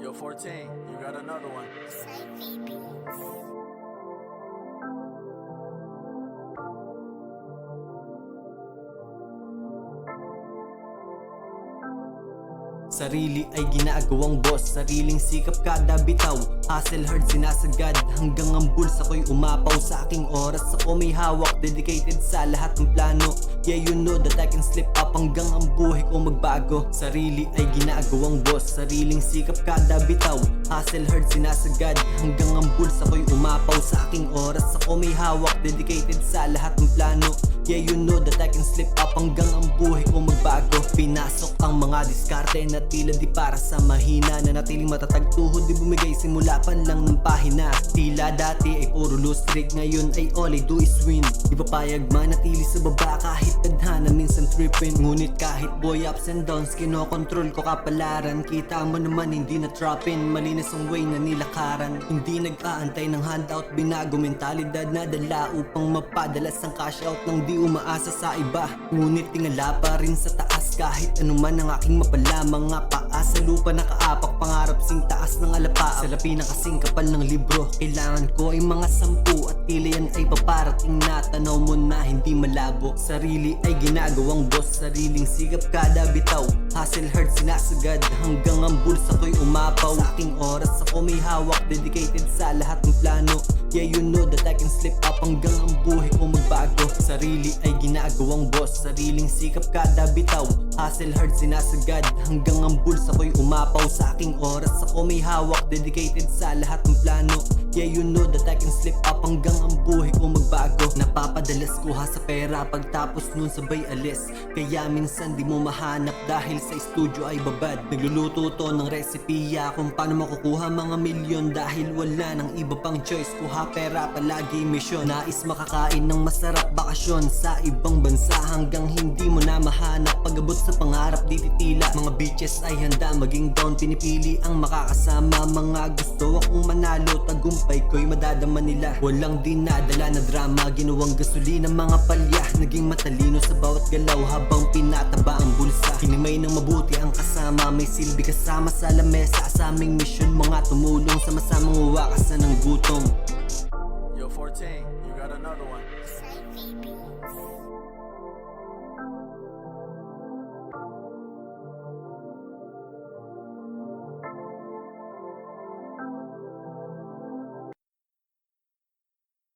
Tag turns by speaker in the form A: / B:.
A: Yo, 14, you got another one.
B: Sarili ay ginagawang boss, sariling sikap kada bitaw. Hustle hard sinasagad hanggang ang bulsa ko'y umapaw. Sa aking oras ako may hawak, dedicated sa lahat ng plano. Yeah, you know that I can slip up hanggang ang buhay ko magbago. Sarili ay ginagawang boss, sariling sikap kada bitaw. Hustle hard sinasagad hanggang ang bulsa ko'y umapaw. Sa aking oras ako may hawak, dedicated sa lahat ng plano. Yeah, you know that I can slip up hanggang ang buhay ko magbago. Pinasok ang mga diskarte na tila di para sa mahina, na natiling matatag tuhod di bumigay simula pa lang ng pahina. Tila dati ay puro loose streak, ngayon ay all I do is win. Di papayag manatili sa baba kahit tadhana minsan trippin. Ngunit kahit boy ups and downs kinokontrol ko kapalaran. Kita mo naman hindi na trappin, malinis ang way na nilakaran. Hindi nag-aantay ng handout, binago mentalidad na dala upang mapadalas ang cash out nang di umaasa sa iba. Ngunit tingala pa rin sa taas kahit anuman ang aking mapala. Mga paa sa lupa nakaapak, pangarap sing taas ng alapa. Salapi na kasing kapal ng libro, kailangan ko ay mga 10 at tila yan ay paparating na. Tanaw mo na hindi malabo. Sarili ay ginagawang boss, sariling sigap kada bitaw. Hustle hard sinasagad hanggang ang bulsa ko'y umapaw. Sa aking oras ako may hawak, dedicated sa lahat ng plano. Yeah, you know that I can slip up hanggang ang buhay ko magbago. Sarili ay ginagawang boss, sariling sikap kada bitaw. Hustle hard sinasagad hanggang ang bulsa ko'y umapaw. Sa aking oras ako may hawak, dedicated sa lahat ng plano. Yeah, you know that I can slip up hanggang ang buhay ko magbago. Napapadalas kuha sa pera pagtapos nun sabay alis. Kaya minsan di mo mahanap dahil sa studio ay babad. Nagluluto to ng resipiya kung paano makukuha mga milyon, dahil wala nang iba pang choice. Kuha pera palagi misyon, nais makakain ng masarap bakasyon sa ibang bansa hanggang hindi mo na mahanap. Pag-abot sa pangarap di titila, mga bitches ay handa maging down. Pinipili ang makakasama, mga gusto akong manalo. Tagumpay ko'y madadama nila, walang dinadala na drama. Ginawang gasolina mga palya, naging matalino sa bawat galaw habang pinataba ang bulsa. Hinimay ng mabuti ang kasama, may silbi kasama sa lamesa. Sa aming misyon mga tumulong, sama-samang uwakasan ng gutom.